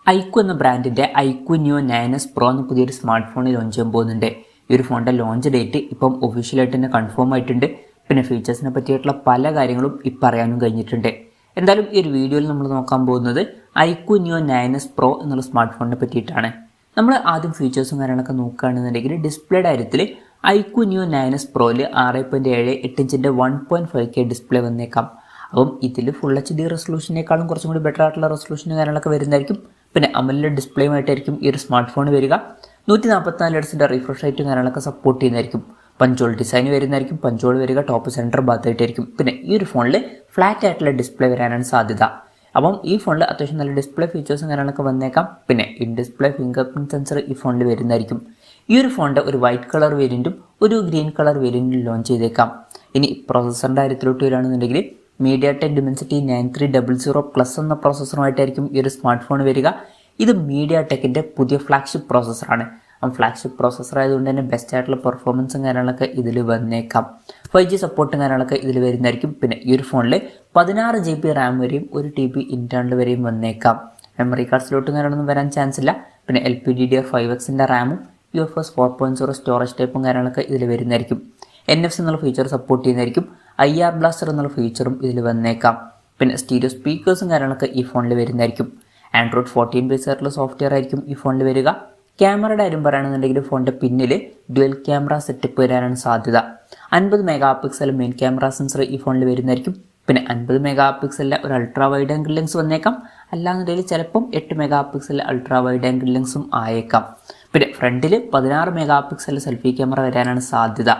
IQ എന്ന ബ്രാൻഡിൻ്റെ IQ new 9s Pro എന്ന പുതിയൊരു സ്മാർട്ട് ഫോൺ ലോഞ്ച് ചെയ്യാൻ പോകുന്നുണ്ട്. ഈ ഒരു ഫോണിൻ്റെ ലോഞ്ച് ഡേറ്റ് ഇപ്പം ഒഫീഷ്യലായിട്ട് തന്നെ കൺഫേം ആയിട്ടുണ്ട്. പിന്നെ ഫീച്ചേഴ്സിനെ പറ്റിയിട്ടുള്ള പല കാര്യങ്ങളും ഇപ്പം അറിയാനും കഴിഞ്ഞിട്ടുണ്ട്. എന്തായാലും ഈ ഒരു വീഡിയോയിൽ നമ്മൾ നോക്കാൻ പോകുന്നത് ഐക്യു ന്യൂ 9s Pro എന്നുള്ള സ്മാർട്ട് ഫോണിനെ പറ്റിയിട്ടാണ്. നമ്മൾ ആദ്യം ഫീച്ചേഴ്സും കാര്യങ്ങളൊക്കെ നോക്കുകയാണെന്നുണ്ടെങ്കിൽ ഡിസ്പ്ലേയുടെ കാര്യത്തിൽ ഐക്യു ന്യൂ 9s Proയിൽ 6.78 ഇഞ്ചിൻ്റെ 1.5K ഡിസ്പ്ലേ വന്നേക്കാം. അപ്പം ഇതിൽ ഫുൾ HD റെസൊല്യൂഷനേക്കാളും കുറച്ചും കൂടി ബെറ്റർ ആയിട്ടുള്ള റെസൊല്യൂഷനും കാര്യങ്ങളൊക്കെ വരുന്നതായിരിക്കും. പിന്നെ AMOLED ഡിസ്പ്ലേയുമായിട്ടായിരിക്കും ഈ ഒരു സ്മാർട്ട് ഫോൺ വരിക. 144 ഹെർട്സിൻ്റെ റിഫ്രഷ് റേറ്റും കാര്യങ്ങളൊക്കെ സപ്പോർട്ട് ചെയ്യുന്നതായിരിക്കും. പഞ്ചോൾ ഡിസൈൻ വരുന്നതായിരിക്കും. പഞ്ചോൾ വരിക ടോപ്പ് സെൻറ്റർ ഭാഗത്തായിട്ടായിരിക്കും. പിന്നെ ഈ ഒരു ഫോണിൽ ഫ്ലാറ്റ് ആയിട്ടുള്ള ഡിസ്പ്ലേ വരാനാണ് സാധ്യത. അപ്പം ഈ ഫോണിൽ അത്യാവശ്യം നല്ല ഡിസ്പ്ലേ ഫീച്ചേഴ്സും കാര്യങ്ങളൊക്കെ വന്നേക്കാം. പിന്നെ in display finger print sensor ഈ ഫോണിൽ വരുന്നതായിരിക്കും. ഈ ഒരു ഫോണിൻ്റെ ഒരു വൈറ്റ് കളർ വേരിയൻറ്റും ഒരു ഗ്രീൻ കളർ വേരിയൻറ്റും ലോഞ്ച് ചെയ്തേക്കാം. ഇനി പ്രോസസ്സറിൻ്റെ കാര്യത്തിലോട്ട് വരികയാണെന്നുണ്ടെങ്കിൽ MediaTek Dimensity 9300+ എന്ന പ്രോസസ്സറുമായിട്ടായിരിക്കും ഈ ഒരു സ്മാർട്ട് ഫോൺ വരിക. ഇത് MediaTekൻ്റെ പുതിയ ഫ്ലാഗ്ഷിപ്പ് പ്രോസസ്സറാണ്. ഫ്ലാഗ്ഷിപ്പ് പ്രോസസ്സർ ആയതുകൊണ്ട് തന്നെ ബെസ്റ്റ് ആയിട്ടുള്ള പെർഫോമൻസും കാര്യങ്ങളൊക്കെ ഇതിൽ വന്നേക്കാം. 5G സപ്പോർട്ടും കാര്യങ്ങളൊക്കെ ഇതിൽ വരുന്നതായിരിക്കും. പിന്നെ ഈ ഒരു ഫോണിൽ 16 GB റാം വരെയും 1 TB ഇൻറ്റേർണൽ വരെയും വന്നേക്കാം. മെമ്മറി കാർഡ്സിലോട്ടും കാര്യങ്ങളൊന്നും വരാൻ ചാൻസ് ഇല്ല. പിന്നെ LPDDR5Xൻ്റെ റാമും UFS 4.0 സ്റ്റോറേജ് ടൈപ്പും കാര്യങ്ങളൊക്കെ ഇതിൽ വരുന്നതായിരിക്കും. NFC എന്നുള്ള ഫീച്ചർ സപ്പോർട്ട് ചെയ്യുന്നതായിരിക്കും. IR ബ്ലാസ്റ്റർ എന്നുള്ള ഫീച്ചറും ഇതിൽ വന്നേക്കാം. പിന്നെ സ്റ്റീരിയോ സ്പീക്കേഴ്സും കാര്യങ്ങളൊക്കെ ഈ ഫോണിൽ വരുന്നതായിരിക്കും. Android 14 ബേസ് ആയിട്ടുള്ള സോഫ്റ്റ്വെയർ ആയിരിക്കും ഈ ഫോണിൽ വരിക. ക്യാമറയുടെ കാര്യം പറയുകയാണെന്നുണ്ടെങ്കിൽ ഫോണിൻ്റെ പിന്നിൽ ഡ്യുവൽ ക്യാമറ സെറ്റപ്പ് വരാനാണ് സാധ്യത. 50 മെഗാ മെയിൻ ക്യാമറ സെൻസർ ഈ ഫോണിൽ വരുന്നതായിരിക്കും. പിന്നെ 50 മെഗാ ഒരു അൾട്രാ വൈഡ് ആംഗിൾ ലെൻസ് വന്നേക്കാം. അല്ലാന്നുണ്ടെങ്കിൽ ചിലപ്പം 8 മെഗാ അൾട്രാ വൈഡ് ആംഗിൾ ലെൻസും ആയേക്കാം. പിന്നെ ഫ്രണ്ടിൽ 16 മെഗാ സെൽഫി ക്യാമറ വരാനാണ് സാധ്യത.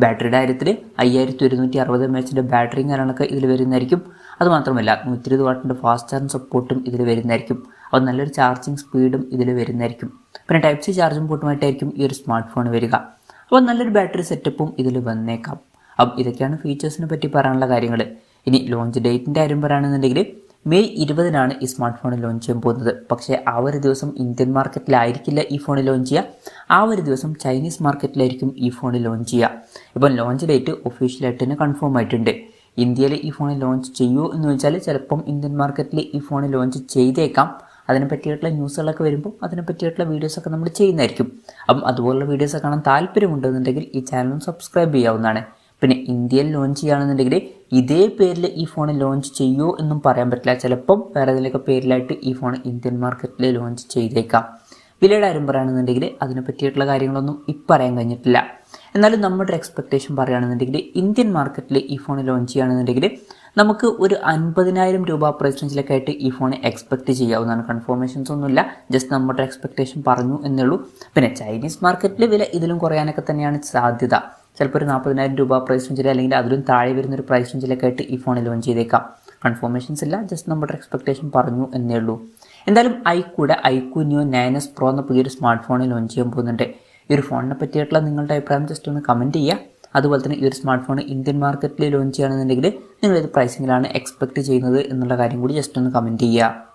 ബാറ്ററിയുടെ കാര്യത്തിൽ 5160 mAh ബാറ്ററിയും കാര്യങ്ങളൊക്കെ ഇതിൽ വരുന്നതായിരിക്കും. അതുമാത്രമല്ല 120 വാട്ടിൻ്റെ ഫാസ്റ്റ് ചാർജിങ് സപ്പോർട്ടും ഇതിൽ വരുന്നതായിരിക്കും. അപ്പോൾ നല്ലൊരു ചാർജിങ് സ്പീഡും ഇതിൽ വരുന്നതായിരിക്കും. പിന്നെ Type-C ചാർജിങ് പോർട്ടുമായിട്ടായിരിക്കും ഈ ഒരു സ്മാർട്ട് ഫോൺ വരിക. അപ്പോൾ നല്ലൊരു ബാറ്ററി സെറ്റപ്പും ഇതിൽ വന്നേക്കാം. അപ്പം ഇതൊക്കെയാണ് ഫീച്ചേഴ്സിനെ പറ്റി പറയാനുള്ള കാര്യങ്ങൾ. ഇനി ലോഞ്ച് ഡേറ്റിൻ്റെ കാര്യം പറയുകയാണെന്നുണ്ടെങ്കിൽ May 20 ഈ സ്മാർട്ട് ഫോൺ ലോഞ്ച് ചെയ്യാൻ പോകുന്നത്. പക്ഷേ ആ ഒരു ദിവസം ഇന്ത്യൻ മാർക്കറ്റിലായിരിക്കില്ല ഈ ഫോൺ ലോഞ്ച് ചെയ്യുക. ആ ഒരു ദിവസം ചൈനീസ് മാർക്കറ്റിലായിരിക്കും ഈ ഫോൺ ലോഞ്ച് ചെയ്യുക. ഇപ്പം ലോഞ്ച് ഡേറ്റ് ഒഫീഷ്യലായിട്ട് തന്നെ കൺഫേം ആയിട്ടുണ്ട്. ഇന്ത്യയിൽ ഈ ഫോൺ ലോഞ്ച് ചെയ്യുമോ എന്ന് ചോദിച്ചാൽ ചിലപ്പം ഇന്ത്യൻ മാർക്കറ്റിൽ ഈ ഫോൺ ലോഞ്ച് ചെയ്തേക്കാം. അതിനെ പറ്റിയിട്ടുള്ള ന്യൂസുകളൊക്കെ വരുമ്പോൾ അതിനെ പറ്റിയിട്ടുള്ള വീഡിയോസൊക്കെ നമ്മൾ ചെയ്യുന്നതായിരിക്കും. അപ്പം അതുപോലുള്ള വീഡിയോസ് കാണാൻ താല്പര്യമുണ്ടെന്നുണ്ടെങ്കിൽ ഈ ചാനലും സബ്സ്ക്രൈബ് ചെയ്യാവുന്നതാണ്. പിന്നെ ഇന്ത്യയിൽ ലോഞ്ച് ചെയ്യുകയാണെന്നുണ്ടെങ്കിൽ ഇതേ പേരിൽ ഈ ഫോൺ ലോഞ്ച് ചെയ്യുമോ എന്നും പറയാൻ പറ്റില്ല. ചിലപ്പം വേറെ ഏതെങ്കിലുമൊക്കെ പേരിലായിട്ട് ഈ ഫോൺ ഇന്ത്യൻ മാർക്കറ്റിൽ ലോഞ്ച് ചെയ്തേക്കാം. വിലയുടെ കാര്യം പറയുകയാണെന്നുണ്ടെങ്കിൽ അതിനെ പറ്റിയിട്ടുള്ള കാര്യങ്ങളൊന്നും ഇപ്പം പറയാൻ കഴിഞ്ഞിട്ടില്ല. എന്നാലും നമ്മുടെ എക്സ്പെക്റ്റേഷൻ പറയുകയാണെന്നുണ്ടെങ്കിൽ ഇന്ത്യൻ മാർക്കറ്റിൽ ഈ ഫോൺ ലോഞ്ച് ചെയ്യുകയാണെന്നുണ്ടെങ്കിൽ നമുക്ക് ഒരു 50,000 രൂപ പ്രൈസ് റേഞ്ചിലൊക്കെ ആയിട്ട് ഈ ഫോൺ എക്സ്പെക്റ്റ് ചെയ്യാവുന്നതാണ്. കൺഫർമേഷൻസ് ഒന്നുമില്ല, ജസ്റ്റ് നമ്മുടെ എക്സ്പെക്റ്റേഷൻ പറഞ്ഞു എന്നേ ഉള്ളൂ. പിന്നെ ചൈനീസ് മാർക്കറ്റിൽ വില ഇതിലും കുറയാനൊക്കെ തന്നെയാണ് സാധ്യത. ചിലപ്പോൾ ഒരു 40,000 രൂപ പ്രൈസ് റേഞ്ചിൽ അല്ലെങ്കിൽ അതിലും താഴെ വരുന്നൊരു പ്രൈസ് റേഞ്ചിലൊക്കെ ആയിട്ട് ഈ ഫോൺ ലോഞ്ച് ചെയ്തേക്കാം. കൺഫർമേഷൻസ് ഇല്ല, ജസ്റ്റ് നമ്മുടെ എക്സ്പെക്റ്റേഷൻ പറഞ്ഞു എന്നേ ഉള്ളൂ. എന്തായാലും ഐക്യു ന്യൂ 9s Pro എന്ന പുതിയൊരു സ്മാർട്ട് ഫോൺ ലോഞ്ച് ചെയ്യാൻ പോകുന്നുണ്ട്. ഈ ഒരു ഫോണിനെ പറ്റിയിട്ടുള്ള നിങ്ങളുടെ അഭിപ്രായം ജസ്റ്റ് ഒന്ന് കമൻറ്റ് ചെയ്യുക. അതുപോലെ തന്നെ ഈ ഒരു സ്മാർട്ട് ഫോൺ ഇന്ത്യൻ മാർക്കറ്റിൽ ലോഞ്ച് ചെയ്യുകയാണെന്നുണ്ടെങ്കിൽ നിങ്ങൾ ഏത് പ്രൈസിങ്ങിലാണ് എക്സ്പെക്റ്റ് ചെയ്യുന്നത് എന്നുള്ള കാര്യം കൂടി ജസ്റ്റ് ഒന്ന് കമൻറ്റ് ചെയ്യുക.